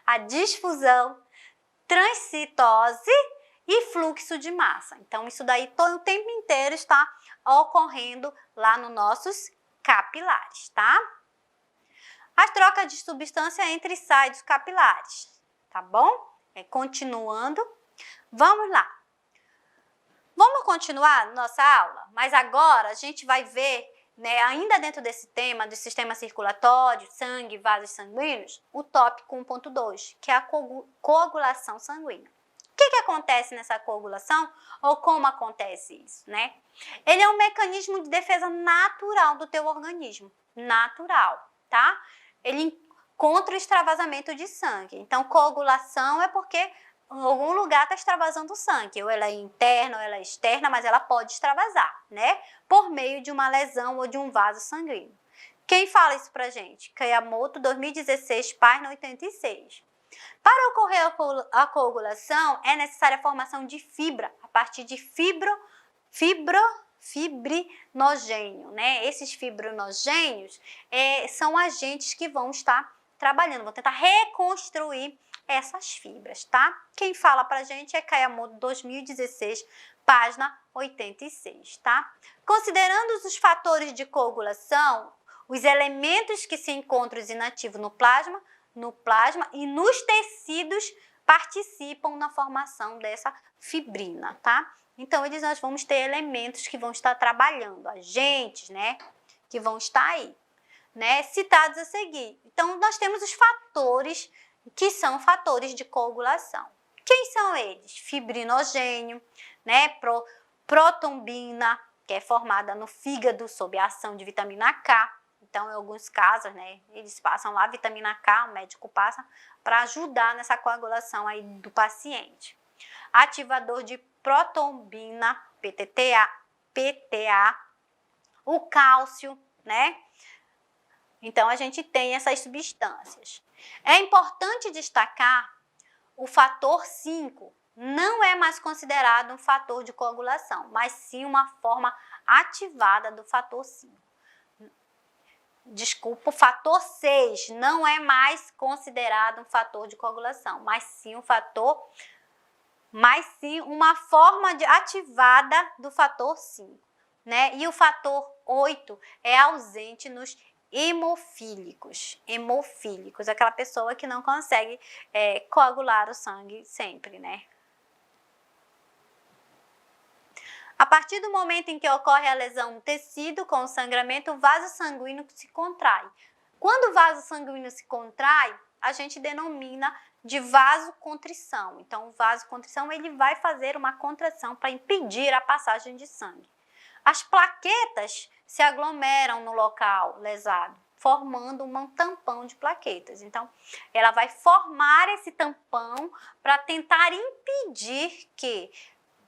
A difusão, transcitose e fluxo de massa. Então, isso daí o tempo inteiro está ocorrendo lá nos nossos capilares, tá? A troca de substância entra e sai dos capilares, tá bom? Continuando, vamos lá. Vamos continuar nossa aula, mas agora a gente vai ver, né, ainda dentro desse tema do sistema circulatório, sangue, vasos sanguíneos, o tópico 1.2, que é a coagulação sanguínea. O que acontece nessa coagulação ou como acontece isso, né? Ele é um mecanismo de defesa natural do teu organismo, natural, tá? Ele contra o extravasamento de sangue. Então, coagulação é porque em algum lugar está extravasando sangue, ou ela é interna ou ela é externa, mas ela pode extravasar, né? Por meio de uma lesão ou de um vaso sanguíneo. Quem fala isso pra gente? Kayamoto, 2016, página 86. Para ocorrer a coagulação, é necessária a formação de fibra, a partir de fibrinogênio, né? Esses fibrinogênios são agentes que vão estar trabalhando, vão tentar reconstruir essas fibras, tá? Quem fala pra gente é Kayamoto, 2016, página 86, tá? Considerando os fatores de coagulação, os elementos que se encontram inativos no plasma e nos tecidos participam na formação dessa fibrina, tá? Então, nós vamos ter elementos que vão estar trabalhando, agentes, né, que vão estar aí, né, citados a seguir. Então, nós temos os fatores, que são fatores de coagulação. Quem são eles? Fibrinogênio, né, protombina, que é formada no fígado sob a ação de vitamina K. Então, em alguns casos, né, eles passam lá vitamina K, o médico passa para ajudar nessa coagulação aí do paciente. Ativador de protombina, PTA, o cálcio, né? Então, a gente tem essas substâncias. É importante destacar o fator 5, não é mais considerado um fator de coagulação, mas sim uma forma ativada do fator 5. Desculpa, o fator 6 não é mais considerado um fator de coagulação, mas sim uma forma ativada do fator 5, né? E o fator 8 é ausente nos hemofílicos, aquela pessoa que não consegue coagular o sangue sempre, né? A partir do momento em que ocorre a lesão no tecido com o sangramento, o vaso sanguíneo se contrai. Quando o vaso sanguíneo se contrai, a gente denomina de vasocontrição. Então, o vasocontrição ele vai fazer uma contração para impedir a passagem de sangue. As plaquetas se aglomeram no local lesado, formando um tampão de plaquetas. Então, ela vai formar esse tampão para tentar impedir que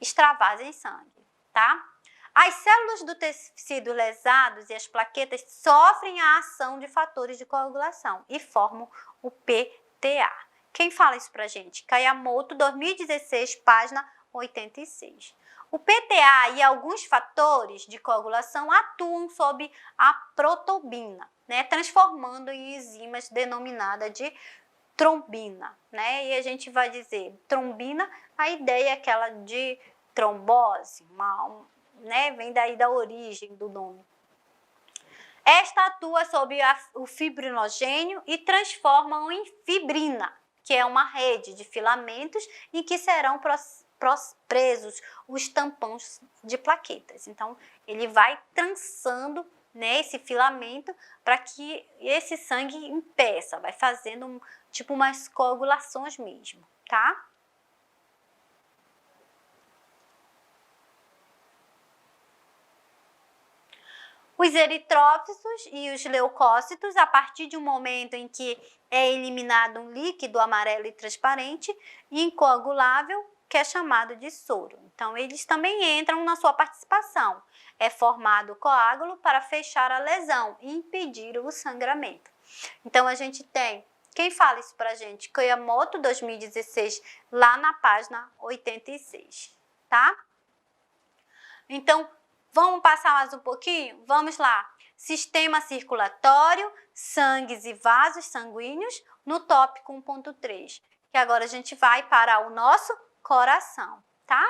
extravasem sangue, tá? As células do tecido lesados e as plaquetas sofrem a ação de fatores de coagulação e formam o PTA. Quem fala isso pra gente? Kayamoto, 2016, página 86. O PTA e alguns fatores de coagulação atuam sob a protobina, né, transformando em enzimas denominadas de trombina, né? E a gente vai dizer trombina, a ideia é aquela de trombose, né? Vem daí da origem do nome. Esta atua sobre o fibrinogênio e transforma-o em fibrina, que é uma rede de filamentos em que serão presos os tampões de plaquetas. Então, ele vai trançando, né, esse filamento para que esse sangue impeça, vai fazendo tipo umas coagulações mesmo, tá? Os eritrócitos e os leucócitos, a partir de um momento em que é eliminado um líquido amarelo e transparente e incoagulável, que é chamado de soro. Então, eles também entram na sua participação. É formado o coágulo para fechar a lesão e impedir o sangramento. Então, a gente tem, quem fala isso pra gente? Kayamoto, 2016, lá na página 86, tá? Então, vamos passar mais um pouquinho? Vamos lá. Sistema circulatório, sangues e vasos sanguíneos, no tópico 1.3. Que agora a gente vai para o nosso coração, tá?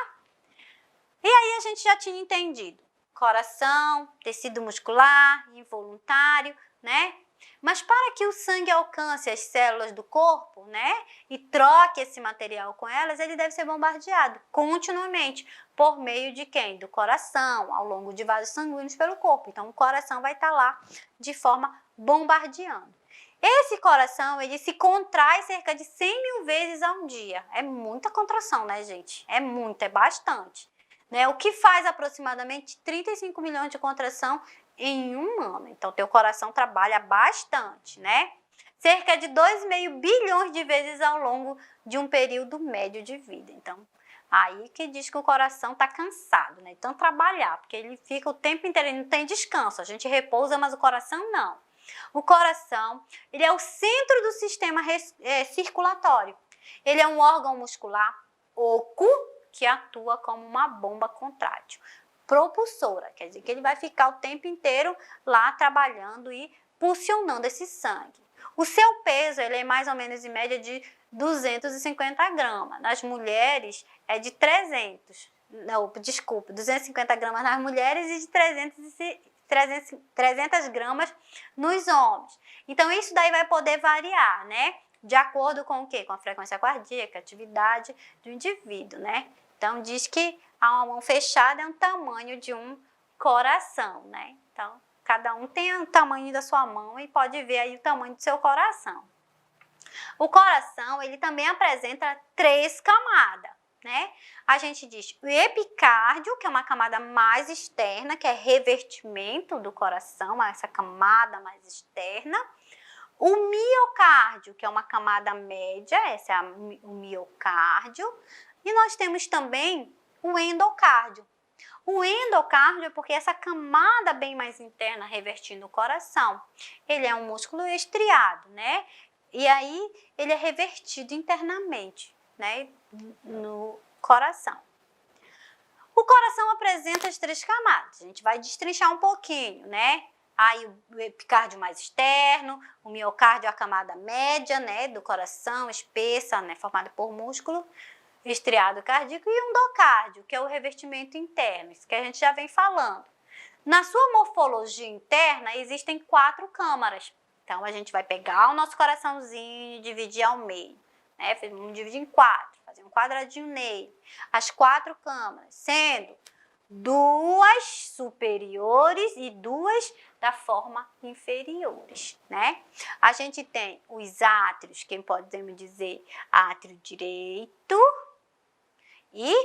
E aí a gente já tinha entendido. Coração, tecido muscular, involuntário, né? Mas para que o sangue alcance as células do corpo, né, e troque esse material com elas, ele deve ser bombardeado continuamente por meio de quem? Do coração, ao longo de vasos sanguíneos pelo corpo. Então, o coração vai estar lá de forma bombardeando. Esse coração, ele se contrai cerca de 100.000 vezes ao dia. É muita contração, né, gente? É muito, é bastante. Né? O que faz aproximadamente 35 milhões de contração em um ano. Então, teu coração trabalha bastante, né? Cerca de 2,5 bilhões de vezes ao longo de um período médio de vida. Então, aí que diz que o coração está cansado, né? Então, trabalhar, porque ele fica o tempo inteiro, ele não tem descanso. A gente repousa, mas o coração não. O coração, ele é o centro do sistema circulatório. Ele é um órgão muscular oco que atua como uma bomba contrátil propulsora, quer dizer que ele vai ficar o tempo inteiro lá trabalhando e pulsionando esse sangue. O seu peso, ele é mais ou menos em média de 250 gramas. Nas mulheres é de 250 gramas nas mulheres e de 300 gramas nos homens. Então, isso daí vai poder variar, né? de acordo com o quê? Com a frequência cardíaca, atividade do indivíduo, né? Então, diz que a mão fechada é o tamanho de um coração, né? Então, cada um tem o tamanho da sua mão e pode ver aí o tamanho do seu coração. O coração, ele também apresenta 3 camadas, né? A gente diz o epicárdio, que é uma camada mais externa, que é revertimento do coração, essa camada mais externa. O miocárdio, que é uma camada média, essa é o miocárdio. E nós temos também o endocárdio. O endocárdio é porque essa camada bem mais interna revertindo o coração, ele é um músculo estriado, né? E aí ele é revertido internamente, né? No coração. O coração apresenta as 3 camadas. A gente vai destrinchar um pouquinho, né? Aí o epicárdio mais externo, o miocárdio é a camada média, né, do coração, espessa, né, formada por músculo estriado cardíaco, e o endocárdio, que é o revertimento interno, isso que a gente já vem falando. Na sua morfologia interna, existem 4 câmaras. Então, a gente vai pegar o nosso coraçãozinho e dividir ao meio, né? Vamos dividir em 4, fazer um quadradinho nele. As 4 câmaras, sendo 2 superiores e 2 da forma inferiores, né? A gente tem os átrios, que podemos dizer átrio direito e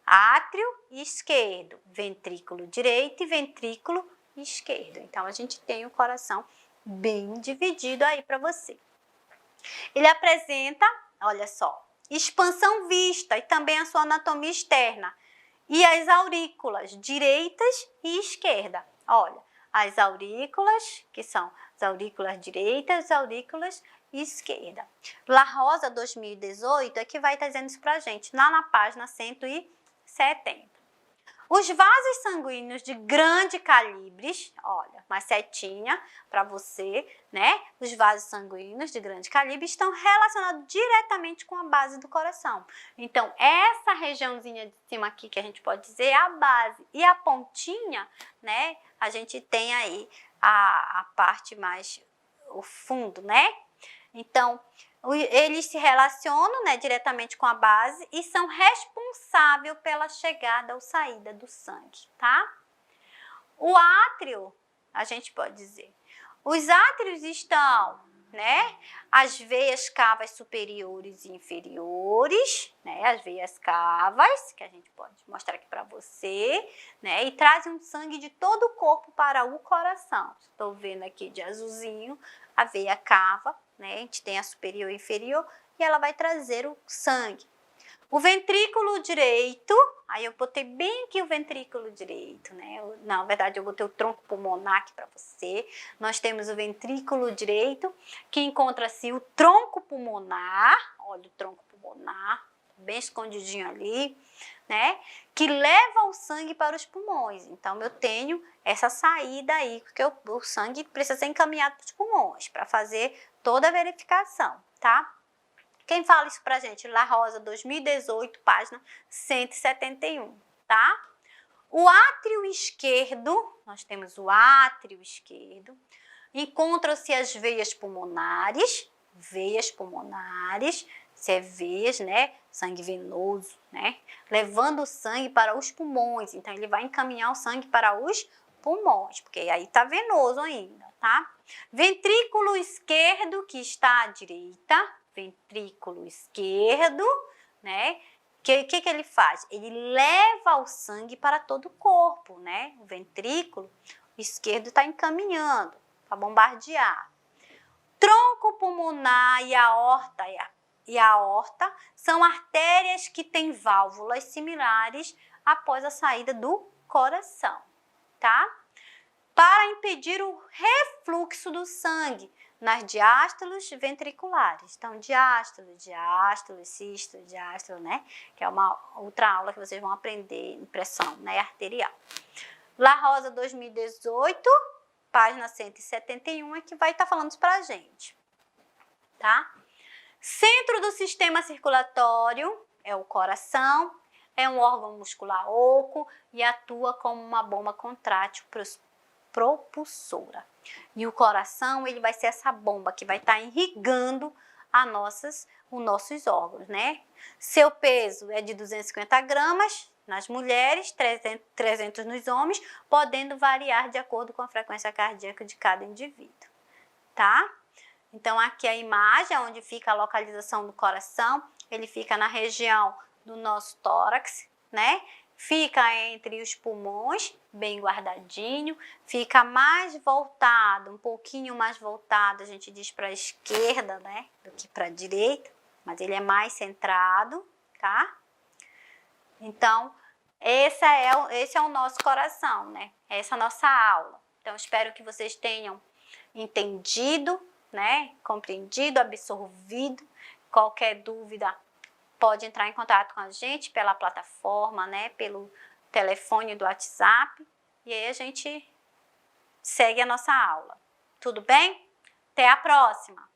átrio esquerdo, ventrículo direito e ventrículo esquerdo. Então, a gente tem o coração bem dividido aí para você. Ele apresenta, olha só, expansão vista e também a sua anatomia externa. E as aurículas direitas e esquerda. Olha, as aurículas, que são as aurículas direitas e as aurículas esquerda. La Rosa 2018 é que vai estar dizendo isso pra gente, lá na página 170. Os vasos sanguíneos de grande calibre, olha, uma setinha para você, né? Os vasos sanguíneos de grande calibre estão relacionados diretamente com a base do coração. Então, essa regiãozinha de cima aqui, que a gente pode dizer, é a base. E a pontinha, né? A gente tem aí a parte mais, o fundo, né? Então, eles se relacionam, né, diretamente com a base e são responsáveis pela chegada ou saída do sangue, tá? O átrio, a gente pode dizer, os átrios estão, né, as veias cavas superiores e inferiores, né, as veias cavas, que a gente pode mostrar aqui para você, né, e trazem um sangue de todo o corpo para o coração. Estou vendo aqui de azulzinho a veia cava, né, a gente tem a superior e inferior, e ela vai trazer o sangue. O ventrículo direito, aí eu botei bem aqui o ventrículo direito, né? Na verdade, eu botei o tronco pulmonar aqui para você. Nós temos o ventrículo direito, que encontra-se o tronco pulmonar, olha o tronco pulmonar, bem escondidinho ali, né? Que leva o sangue para os pulmões. Então, eu tenho essa saída aí, porque o sangue precisa ser encaminhado para os pulmões, para fazer toda a verificação, tá? Quem fala isso pra gente? La Rosa 2018, página 171, tá? O átrio esquerdo, nós temos o átrio esquerdo, encontram-se as veias pulmonares, se é veias, né? Sangue venoso, né? Levando o sangue para os pulmões, então ele vai encaminhar o sangue para os pulmões, porque aí tá venoso ainda, tá? Ventrículo esquerdo, que está à direita, ventrículo esquerdo, né? Que ele faz? Ele leva o sangue para todo o corpo, né? O ventrículo esquerdo está encaminhando para bombardear. Tronco pulmonar e a aorta são artérias que têm válvulas similares após a saída do coração, tá? Para impedir o refluxo do sangue nas diástolos ventriculares. Então, diástolo, sístole, diástolo, né? Que é uma outra aula que vocês vão aprender em pressão, né? Arterial. La Rosa 2018, página 171, é que vai estar falando isso pra gente, tá? Centro do sistema circulatório é o coração, é um órgão muscular oco e atua como uma bomba contrátil propulsora. E o coração, ele vai ser essa bomba que vai estar irrigando os nossos órgãos, né? Seu peso é de 250 gramas nas mulheres, 300 nos homens, podendo variar de acordo com a frequência cardíaca de cada indivíduo, tá? Então, aqui a imagem onde fica a localização do coração, ele fica na região do nosso tórax, né? Fica entre os pulmões, bem guardadinho, fica mais voltado, um pouquinho mais voltado, a gente diz para a esquerda, né, do que para a direita, mas ele é mais centrado, tá? Então, esse é o nosso coração, né? Essa é a nossa aula. Então, espero que vocês tenham entendido, né, compreendido, absorvido. Qualquer dúvida, pode entrar em contato com a gente pela plataforma, né, pelo telefone do WhatsApp, e aí a gente segue a nossa aula. Tudo bem? Até a próxima!